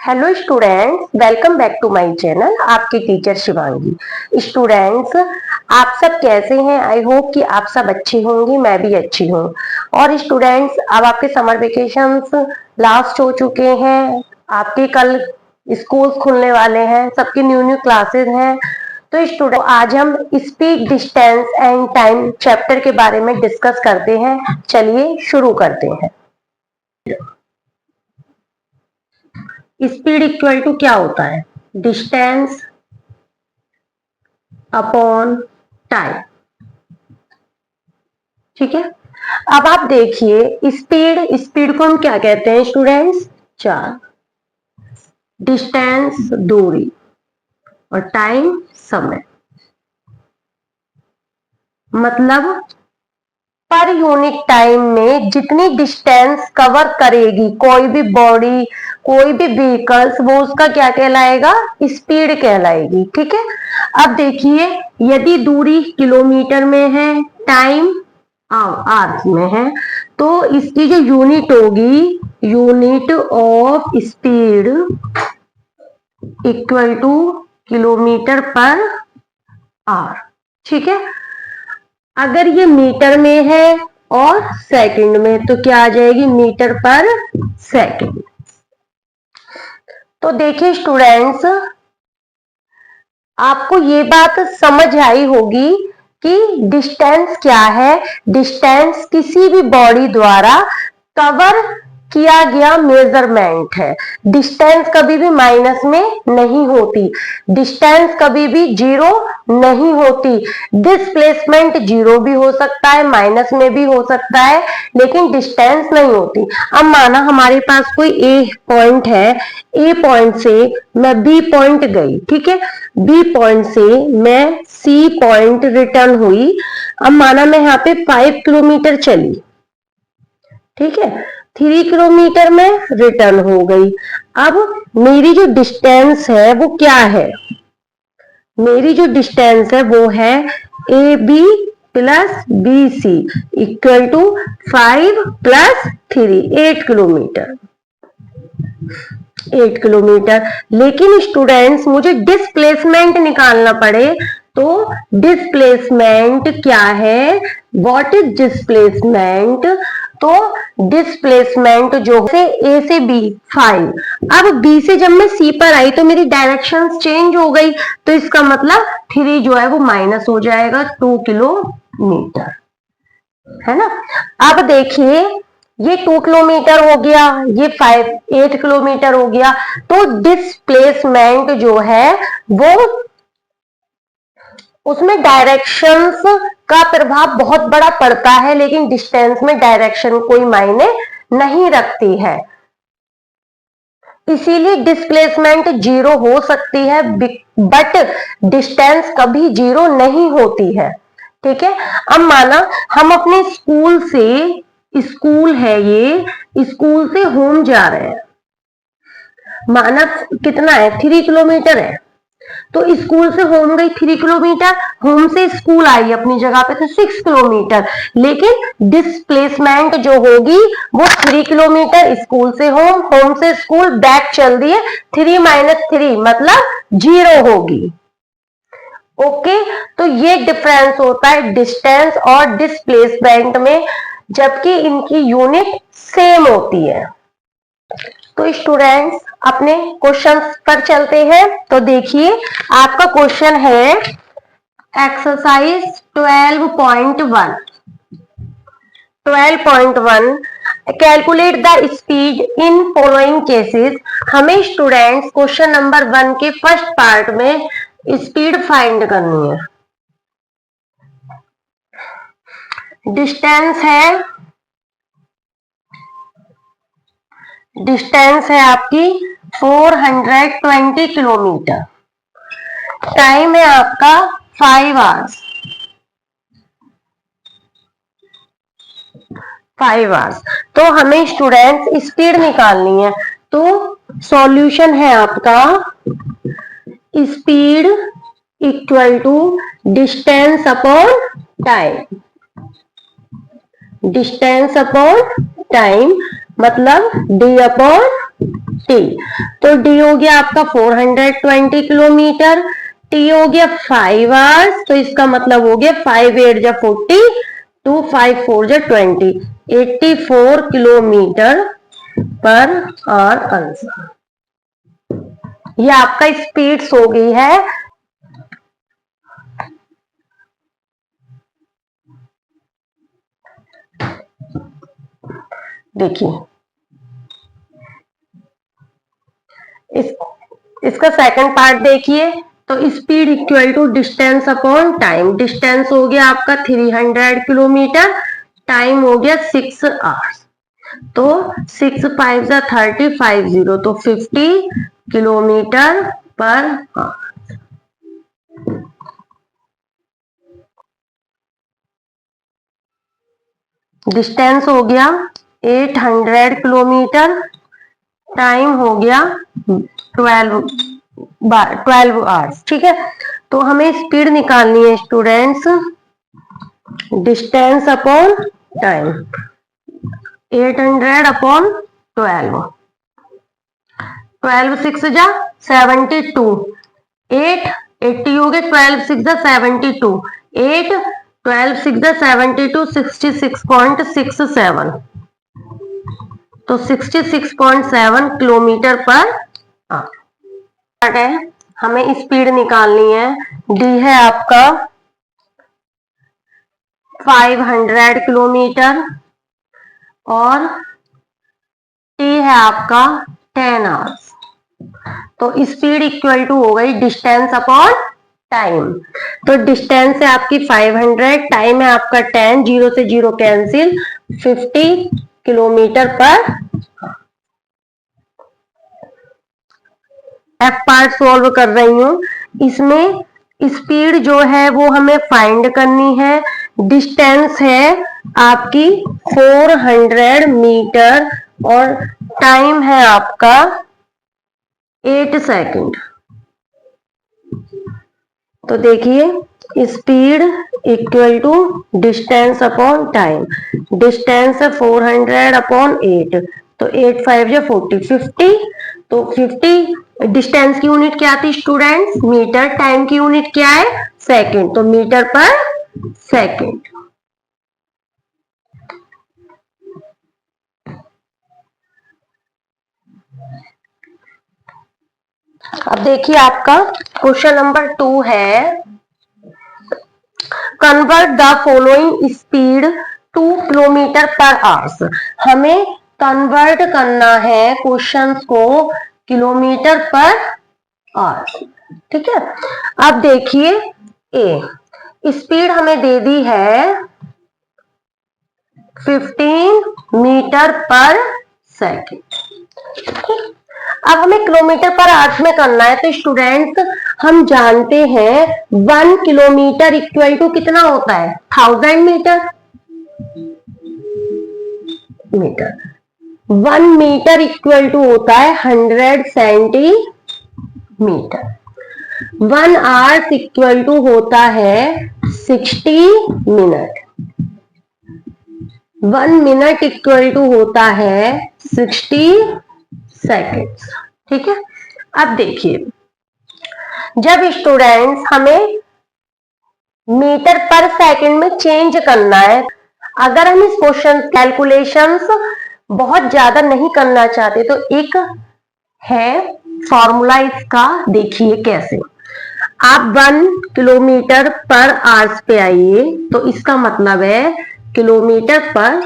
Hello students, welcome back to my channel. आपकी teacher Shivangi. Students, आप सब कैसे हैं? आई होप कि आप सब अच्छे होंगे, मैं भी अच्छी हूँ। और स्टूडेंट्स, अब आपके समर वेकेशंस लास्ट हो चुके हैं। आपके कल स्कूल खुलने वाले हैं, सबकी न्यू न्यू क्लासेस हैं। तो स्टूडेंट, आज हम speed, distance and time chapter के बारे में डिस्कस करते हैं। चलिए शुरू करते हैं। स्पीड इक्वल टू क्या होता है? Distance upon time. ठीक है। अब आप देखिए, स्पीड को हम क्या कहते हैं स्टूडेंट्स? चाल। डिस्टेंस दूरी और टाइम समय। मतलब पर यूनिट टाइम में जितनी डिस्टेंस कवर करेगी कोई भी बॉडी, कोई भी व्हीकल्स, वो उसका क्या कहलाएगा? स्पीड कहलाएगी। ठीक है। अब देखिए, यदि दूरी किलोमीटर में है, टाइम आवर्स में है, तो इसकी जो यूनिट होगी, unit of speed equal two kilometre per our. ठीक है। अगर ये मीटर में है और सेकंड में, तो क्या आ जाएगी? Metre per second. तो देखिए स्टूडेंट्स, आपको ये बात समझ आई होगी कि डिस्टेंस क्या है। डिस्टेंस किसी भी बॉडी द्वारा कवर किया गया मेजरमेंट है। डिस्टेंस कभी भी माइनस में नहीं होती, डिस्टेंस कभी भी जीरो नहीं होती। डिस्प्लेसमेंट जीरो भी हो सकता है, माइनस में भी हो सकता है, लेकिन डिस्टेंस नहीं होती। अब माना हमारे पास कोई ए पॉइंट है, ए पॉइंट से मैं बी पॉइंट गई। ठीक है। बी पॉइंट से मैं सी पॉइंट रिटर्न हुई। अब माना मैं यहाँ पे 5 किलोमीटर चली। ठीक है। 3 किलोमीटर में रिटर्न हो गई। अब मेरी जो डिस्टेंस है वो क्या है? मेरी जो डिस्टेंस है वो है A B plus B C equal to 5 plus 3, 8 kilometre. 8 kilometre. लेकिन स्टूडेंट्स, मुझे डिस्प्लेसमेंट निकालना पड़े, तो डिस्प्लेसमेंट क्या है? What is displacement? तो डिस्प्लेसमेंट जो है ए से बी 5। अब बी से जब मैं सी पर आई तो मेरी डायरेक्शन चेंज हो गई, तो इसका मतलब 3 जो है वो माइनस हो जाएगा, 2 किलोमीटर। है ना। अब देखिए, ये 2 किलोमीटर हो गया, ये 8 किलोमीटर हो गया। तो डिस्प्लेसमेंट जो है वो, उसमें डायरेक्शंस का प्रभाव बहुत बड़ा पड़ता है, लेकिन डिस्टेंस में डायरेक्शन कोई मायने नहीं रखती है। इसीलिए डिस्प्लेसमेंट जीरो हो सकती है, बट डिस्टेंस कभी जीरो नहीं होती है। ठीक है। अब माना हम अपने स्कूल से, स्कूल है ये, स्कूल से होम जा रहे हैं। माना कितना है? 3 किलोमीटर है। तो स्कूल से होम गई 3 किलोमीटर, होम से स्कूल आई अपनी जगह पे तो 6 किलोमीटर। लेकिन डिस्प्लेसमेंट जो होगी वो 3 किलोमीटर, स्कूल से होम, होम से स्कूल, बैक चल दिए, 3 माइनस 3 मतलब जीरो होगी। ओके। तो ये डिफरेंस होता है डिस्टेंस और डिस्प्लेसमेंट में, जबकि इनकी यूनिट सेम होती है। तो स्टूडेंट्स, अपने क्वेश्चंस पर चलते हैं। तो देखिए, आपका क्वेश्चन है exercise 12.1। 12.1, calculate the speed in following cases. हमें स्टूडेंट्स क्वेश्चन नंबर 1 के फर्स्ट पार्ट में स्पीड फाइंड करनी है। डिस्टेंस है, डिस्टेंस है आपकी 420 किलोमीटर। टाइम है आपका 5 आवर्स। 5 आवर्स। तो हमें स्टूडेंट्स स्पीड निकालनी है। तो सॉल्यूशन है आपका speed equal to distance upon time. Distance upon time मतलब डी अपॉन टी। तो डी हो गया आपका 420 किलोमीटर, टी हो गया 5 आवर्स, तो इसका मतलब हो गया 5 8 जा 40, 2 5 4 जा 20, 84 किलोमीटर पर आवर। ये आपका स्पीड्स हो गई है। देखिए इसका सेकंड पार्ट देखिए, तो speed equal to distance upon time. Distance हो गया आपका 300 किलोमीटर, टाइम हो गया 6 आवर्स, तो 6 5 जा 30, 50, तो 50 किलोमीटर पर आवर। डिस्टेंस हो गया 800 किलोमीटर, टाइम हो गया 12 आवर्स। ठीक है, तो हमें स्पीड निकालनी है students, distance upon time, 800 upon 12, 12 6 जा 72, 8 80 हो गए, 12 6 जा 72, 8 12 6 जा 72, 66.67, तो 66.7 किलोमीटर पर आवर है। हमें स्पीड निकालनी है, डी है आपका 500 किलोमीटर और टी है आपका 10 आवर्स, तो स्पीड इक्वल टू हो गई डिस्टेंस अपॉन टाइम। तो डिस्टेंस है आपकी 500, टाइम है आपका 10, 0 से 0 कैंसिल, 50 किलोमीटर पर। एफ पार्ट सोल्व कर रही हूं, इसमें स्पीड जो है वो हमें फाइंड करनी है, डिस्टेंस है आपकी 400 मीटर और टाइम है आपका 8 सेकंड। तो देखिए speed equal to distance upon time, distance है 400 अपॉन 8, तो 8 5 या 40, 50, तो 50 डिस्टेंस की यूनिट क्या थी स्टूडेंट्स, मीटर, टाइम की यूनिट क्या है सेकंड, तो मीटर पर सेकंड। अब देखिए आपका क्वेश्चन नंबर 2 है, convert the following speed two kilometre पर आवर्स। हमें कन्वर्ट करना है क्वेश्चंस को किलोमीटर पर आवर्स। ठीक है, अब देखिए ए स्पीड हमें दे दी है 15 मीटर पर सेकेंड। अब हमें किलोमीटर पर आवर्स में करना है, तो स्टूडेंट्स हम जानते हैं 1 किलोमीटर इक्वल टू कितना होता है 1000 मीटर, 1 मीटर इक्वल टू होता है 100 सेंटीमीटर, 1 आवर्स इक्वल टू होता है 60 मिनट, 1 मिनट इक्वल टू होता है 60 सेकेंड्स। ठीक है, अब देखिए जब स्टूडेंट्स हमें मीटर पर सेकंड में चेंज करना है, अगर हम इस क्वेश्चन कैलकुलेशंस बहुत ज्यादा नहीं करना चाहते तो एक है फॉर्मूला इसका, देखिए कैसे। आप 1 किलोमीटर पर आवर्स पे आइए, तो इसका मतलब है किलोमीटर पर,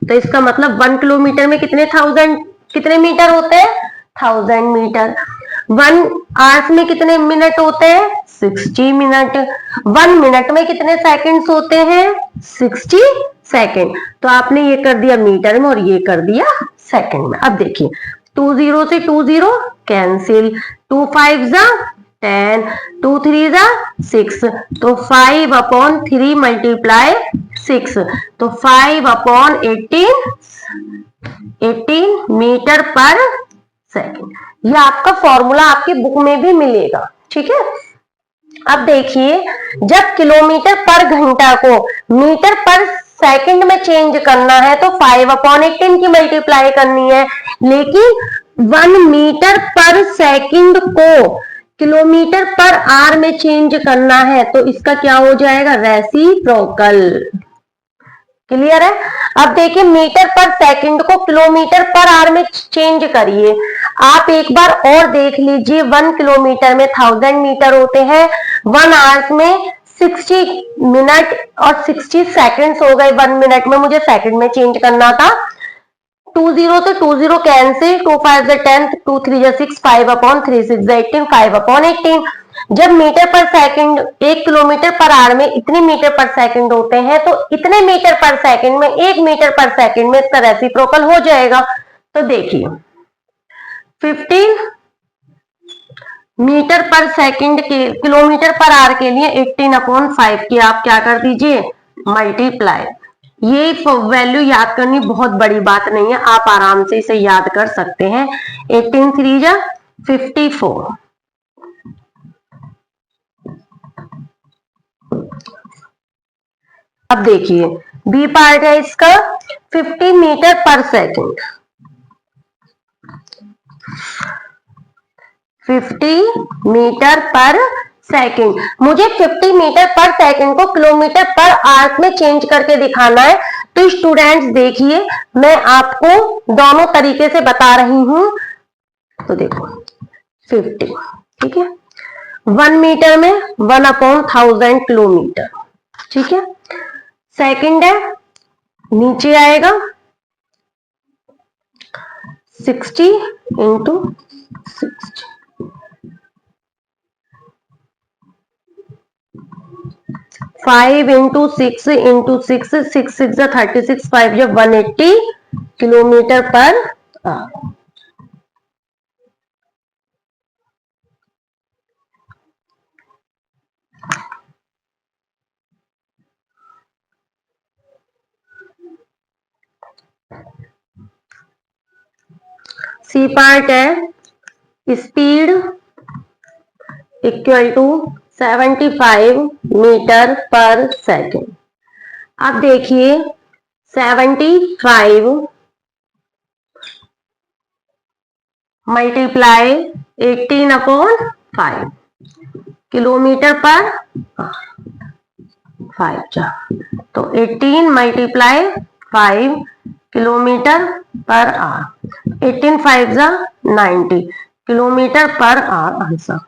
तो इसका मतलब 1 किलोमीटर में कितने मीटर होते हैं 1000 मीटर, 1 आवर्स में कितने मिनट होते हैं 60 मिनट, 1 मिनट में कितने सेकंड्स होते हैं 60 सेकंड। तो आपने ये कर दिया मीटर में और ये कर दिया सेकंड में। अब देखिए 2 0 से 2 0 कैंसिल, 2 5 जा 10, 2 3 जा 6, तो 5 अपॉन 3 मल्टीप्लाई 6, तो 5 अपॉन 18 मीटर पर सेकंड। ये आपका फॉर्मूला आपकी बुक में भी मिलेगा। ठीक है, अब देखिए जब किलोमीटर पर घंटा को मीटर पर सेकंड में चेंज करना है तो 5 अपॉन 18 की मल्टीप्लाई करनी है, लेकिन 1 मीटर पर सेकंड को किलोमीटर पर आर में चेंज करना है तो इसका क्या हो जाएगा, रेसिप्रोकल। क्लियर है। अब देखिए मीटर पर सेकंड को किलोमीटर पर आर में चेंज करिए। आप एक बार और देख लीजिए, 1 किलोमीटर में 1000 मीटर होते हैं, 1 आवर्स में 60 मिनट और 60 सेकंड्स हो गए। 1 मिनट में मुझे सेकंड में चेंज करना था। 20 से 20 कैंसिल, 2 5 10, 2 3 6, 5/3, 6 18, 5/18। जब metre per second 1 kilometre per our में इतने मीटर पर सेकंड होते हैं तो इतने मीटर पर सेकंड में 1 मीटर पर सेकंड में इसका रेसिप्रोकल हो जाएगा। तो देखिए 15 मीटर पर सेकंड के किलोमीटर पर आवर के लिए 18/5 की आप क्या कर दीजिए, मल्टीप्लाई। ये वैल्यू याद करनी बहुत बड़ी बात नहीं है, आप आराम से इसे याद कर सकते हैं। 18 3 जा 54। अब देखिए बी पार्ट है इसका, 50 metre per second. 50 metre per second, मुझे 50 मीटर पर सेकंड को किलोमीटर पर आवर्स में चेंज करके दिखाना है। तो स्टूडेंट्स देखिए मैं आपको दोनों तरीके से बता रही हूं। तो देखो 50, ठीक है, 1 मीटर में 1/1000 किलोमीटर, ठीक है। सेकंड है, नीचे आएगा 60 इंटू 60, 5 इंटू 6 इंटू 6, 6 6 36, 5 जब 180 kilometre per hour. C part है, speed equal to 75 metre per second. अब देखिए 75 मल्टीप्लाई 18/5 किलोमीटर पर 5 जा, तो 18 मल्टीप्लाई 5 किलोमीटर पर आवर, 18 5 जा 90 किलोमीटर पर आवर आंसर।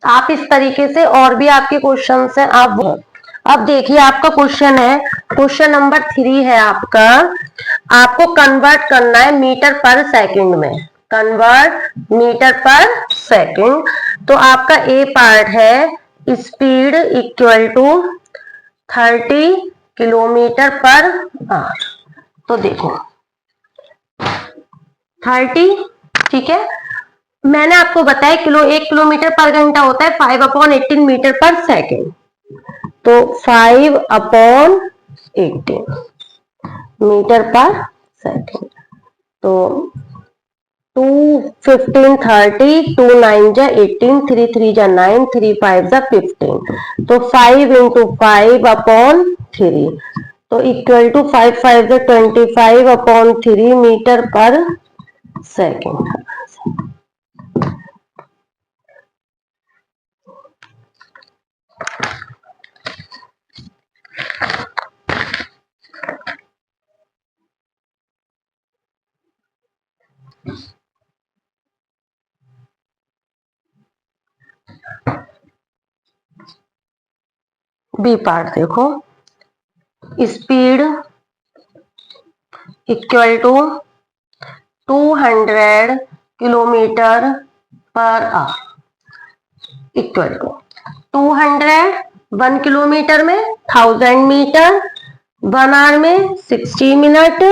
आप इस तरीके से और भी आपके क्वेश्चन हैं आप। अब देखिए आपका क्वेश्चन है, क्वेश्चन नंबर 3 है आपका, आपको कन्वर्ट करना है मीटर पर सेकंड में, कन्वर्ट मीटर पर सेकंड। तो आपका ए पार्ट है speed equal to 30 kilometre per hour. तो देखो 30, ठीक है, मैंने आपको बताया 1 किलोमीटर पर घंटा होता है 5/18 मीटर पर सेकेंड, तो 5/18 मीटर पर सेकेंड। तो 2 15 30, 2 9 जा 18, 3 3 जा 9, 3 5 जा 15, तो 5 इंटू 5/3, तो इक्वल टू 5 5 जा 25/3 metre per second. B part देखो, speed equal to 200 kilometre per hour equal to 200, 1 kilometre में 1000 मीटर, 1 आवर में 60 मिनट,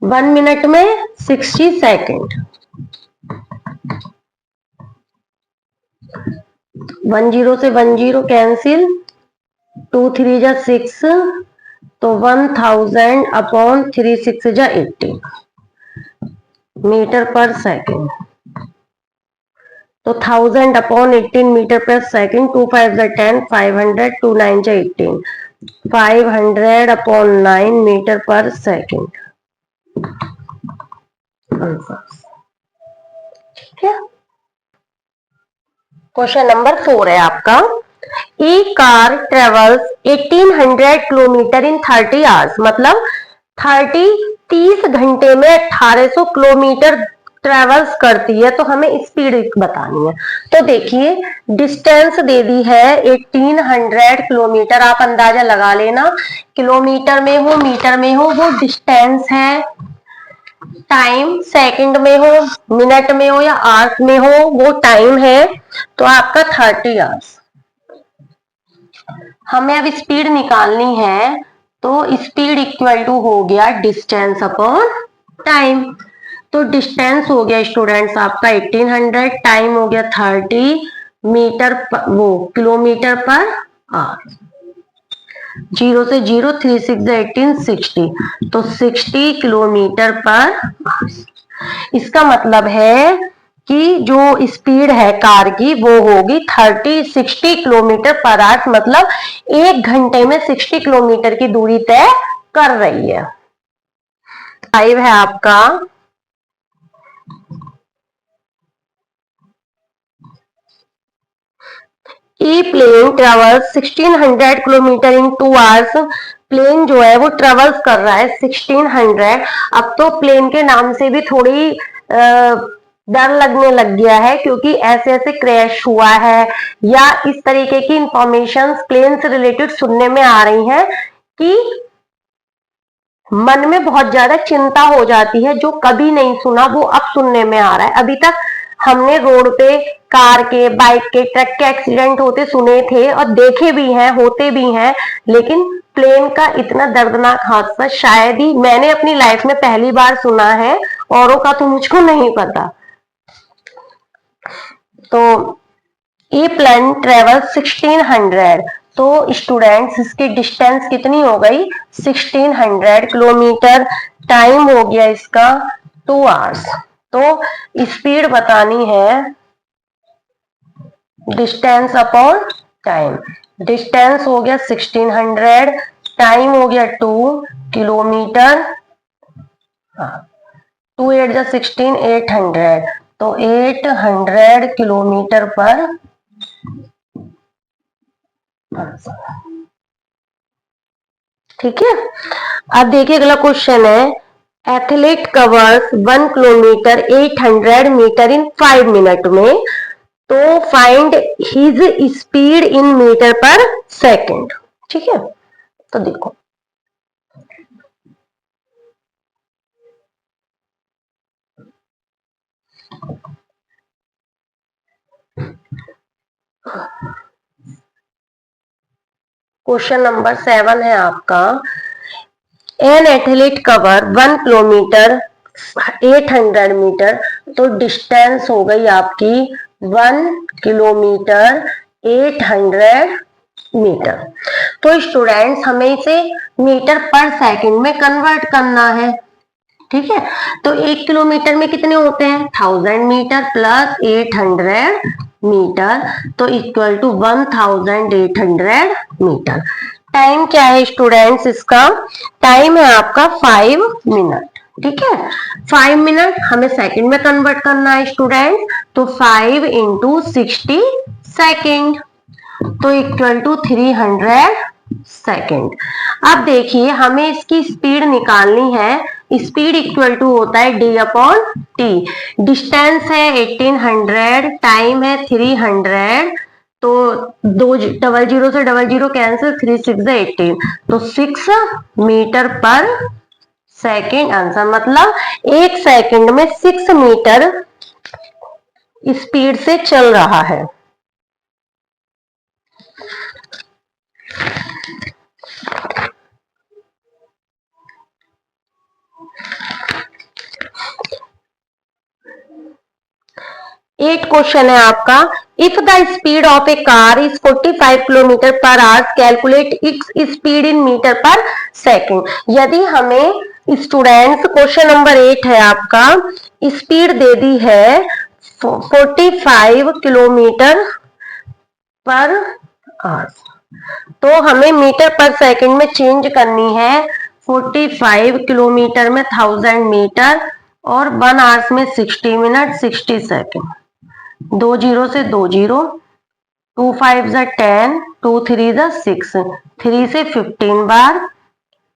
1 मिनट में 60 सेकेंड। 10 से 10 कैंसिल, 2 3 जा 6, तो 1000 अपॉन 3 6 जा 80 मीटर पर सेकेंड। तो 1000 अपॉन 18 मीटर पर सेकेंड, 2 5 जा 10, 500, 2 9 जा 18, 500 अपॉन 9 मीटर पर सेकेंड। ठीक है। क्वेश्चन नंबर 4 है आपका, A car travels 1800 kilometre in 30 hours, मतलब 30 घंटे में 1800 किलोमीटर ट्रेवल्स करती है। तो हमें स्पीड बतानी है। तो देखिए डिस्टेंस दे दी है 1800 किलोमीटर, आप अंदाजा लगा लेना, किलोमीटर में हो मीटर में हो वो डिस्टेंस है। टाइम सेकंड में हो मिनट में हो या आवर्स में हो वो टाइम है। तो आपका 30 आवर्स। हमें अब स्पीड निकालनी है, तो स्पीड इक्वल टू हो गया डिस्टेंस अपॉन टाइम। तो डिस्टेंस हो गया स्टूडेंट्स आपका 1800, टाइम हो गया 30, मीटर वो किलोमीटर पर आवर। 0 से 0, 3 6 18, 60, तो 60 किलोमीटर पर आवर। इसका मतलब है कि जो स्पीड है कार की वो होगी 60 किलोमीटर पर आवर, मतलब 1 घंटे में 60 किलोमीटर की दूरी तय कर रही है। 5 है आपका, E plane travels 1600 kilometre in 2 hours. Plane जो है वो ट्रेवल्स कर रहा है 1600। अब तो प्लेन के नाम से भी थोड़ी डर लगने लग गया है, क्योंकि ऐसे ऐसे क्रैश हुआ है या इस तरीके की इंफॉर्मेशन प्लेन से रिलेटेड सुनने में आ रही हैं कि मन में बहुत ज्यादा चिंता हो जाती है। जो कभी नहीं सुना वो अब सुनने में आ रहा है। अभी तक हमने रोड पे कार के, बाइक के, ट्रक के एक्सीडेंट होते सुने थे और देखे भी हैं, होते भी हैं, लेकिन प्लेन का इतना दर्दनाक हादसा शायद ही मैंने अपनी लाइफ में पहली बार सुना है, औरों का तो मुझको नहीं पता। तो ये प्लेन ट्रेवल 1600, तो स्टूडेंट्स इसकी डिस्टेंस कितनी हो गई 1600 किलोमीटर। टाइम हो गया इसका 2 आवर्स। तो स्पीड बतानी है डिस्टेंस अपॉन टाइम। डिस्टेंस हो गया 1600, टाइम हो गया 2 किलोमीटर। 2 8 जा 16, 800, तो 800 किलोमीटर पर। ठीक है। अब देखिए अगला क्वेश्चन है, athlete covers 1 kilometre 800 metre in 5 minute में, तो find his speed in metre per second. ठीक है। तो देखो क्वेश्चन नंबर 7 है आपका, an athlete cover 1 kilometre 800 metre, तो डिस्टेंस हो गई आपकी 1 किलोमीटर 800 मीटर। तो स्टूडेंट्स हमें इसे मीटर पर सेकंड में कन्वर्ट करना है। ठीक है। तो 1 किलोमीटर में कितने होते हैं 1000 मीटर प्लस 800 मीटर, तो इक्वल टू 1800 मीटर। टाइम क्या है स्टूडेंट्स इसका, टाइम है आपका 5 मिनट। ठीक है। 5 मिनट हमें सेकंड में कन्वर्ट करना है स्टूडेंट, तो 5 इंटू 60 सेकेंड, तो इक्वल टू 300 सेकेंड। अब देखिए हमें इसकी स्पीड निकालनी है। स्पीड इक्वल टू होता है डी अपॉन टी। डिस्टेंस है 1800, टाइम है 300, तो 2 डबल जीरो से डबल जीरो कैंसिल, 3 6 18, तो 6 मीटर पर सेकेंड आंसर, मतलब 1 सेकेंड में 6 मीटर स्पीड से चल रहा है। एट क्वेश्चन है आपका, If the speed of a car is 45 kilometre per hour, calculate its speed in metre per second. यदि हमें स्टूडेंट्स क्वेश्चन नंबर 8 है आपका, स्पीड दे दी है 45 किलोमीटर पर आवर, तो हमें मीटर पर सेकंड में चेंज करनी है। 45 किलोमीटर में 1000 मीटर और 1 आवर्स में 60 मिनट 60 सेकंड। 2 जीरो से 2 जीरो, 2 5 जा 10, 2 3 जा 6, 3 से 15 बार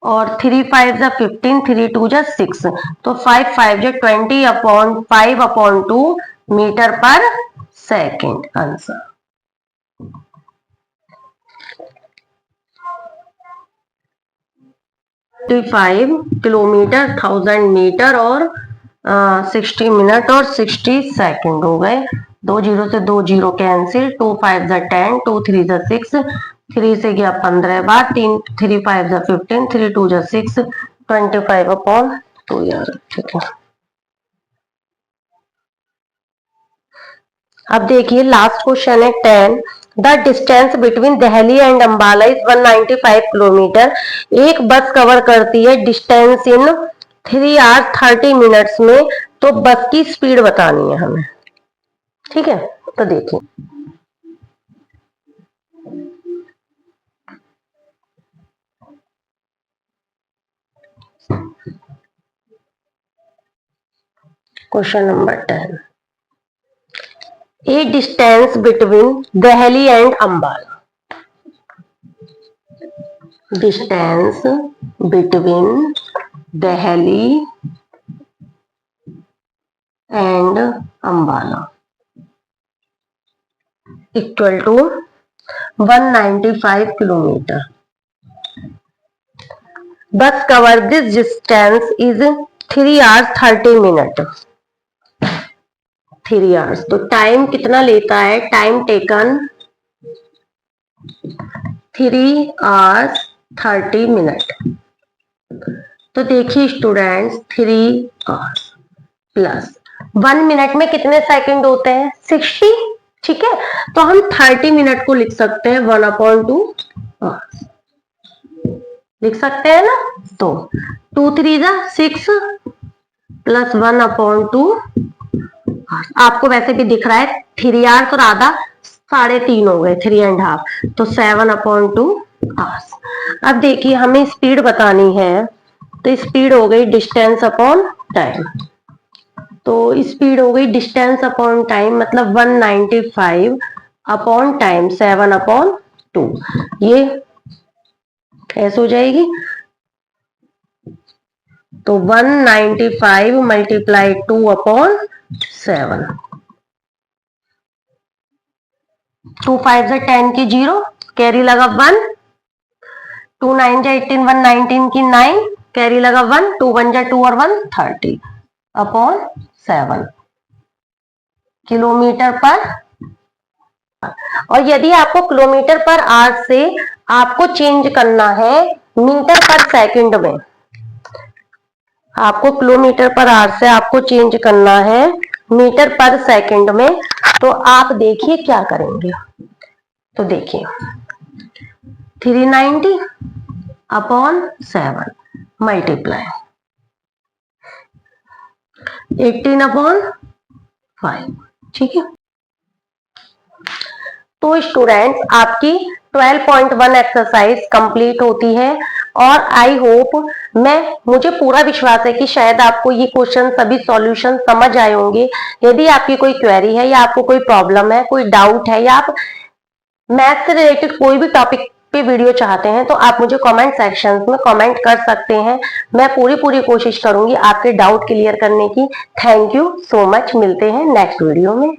और 3 5 जा 15, 3 2 जा 6, तो 5 5 जा 20 upon 5 upon 2 metre per second answer. Kilometre 1000 metre और 60 मिनट और 60 सेकंड हो गए। 2 जीरो से 2 जीरो कैंसिल, 2 5 जा 10, 2 3 जा 6, 3 से गया 15 बार, 3 5 जा 15, 3 2 जा 6, 25 अपॉन 2 यार, ठीक है। अब देखिए लास्ट क्वेश्चन है 10। The distance between Delhi and Ambala is 195 kilometre. एक बस कवर करती है डिस्टेंस इन 3 आवर्स 30 मिनट्स में, तो बस की स्पीड बतानी है हमें, ठीक है। तो देखिए question number 10, A distance between Delhi and Ambala, distance between Delhi and Ambala equal to 195 kilometre. Bus cover this distance is 3 hours 30 minute, 3 hours. तो टाइम कितना लेता है, टाइम टेकन 3 आवर्स 30 मिनट। तो देखिए स्टूडेंट्स 3 आवर्स प्लस 1 मिनट में कितने सेकंड होते हैं, 60, ठीक है। तो हम 30 मिनट को लिख सकते हैं 1/2 आवर्स, लिख सकते हैं ना। तो 2 3 जा 6 प्लस 1/2, आपको वैसे भी दिख रहा है 3 आवर्स और आधा 3.5 हो गए, 3.5, तो 7/2 आवर्स। अब देखिए हमें स्पीड बतानी है, तो स्पीड हो गई डिस्टेंस अपॉन टाइम। तो स्पीड हो गई डिस्टेंस अपॉन टाइम, मतलब 195 अपॉन टाइम 7/2, ये ऐसे हो जाएगी। तो 195 मल्टीप्लाई 2/7, 2 5 जा 10 की 0, कैरी लगा 1, 2 9 जा 18, 119 की 9, कैरी लगा 1, 2 1 जा 2 और 1 30 अपॉन 7 किलोमीटर पर। और यदि आपको किलोमीटर पर आवर से आपको चेंज करना है मीटर पर सेकंड में, आपको किलोमीटर पर आवर से आपको चेंज करना है मीटर पर सेकंड में, तो आप देखिए क्या करेंगे। तो देखिए 390 अपॉन 7 मल्टीप्लाई 18/5, ठीक है। तो स्टूडेंट्स आपकी 12.1 एक्सरसाइज कंप्लीट होती है और आई होप, मुझे पूरा विश्वास है कि शायद आपको ये क्वेश्चन सभी सॉल्यूशन समझ आए होंगे। यदि आपकी कोई क्वेरी है या आपको कोई प्रॉब्लम है, कोई डाउट है, या आप मैथ से रिलेटेड कोई भी टॉपिक पे वीडियो चाहते हैं, तो आप मुझे कमेंट सेक्शन में कमेंट कर सकते हैं। मैं पूरी कोशिश करूंगी आपके डाउट क्लियर करने की। थैंक यू सो मच, मिलते हैं नेक्स्ट वीडियो में।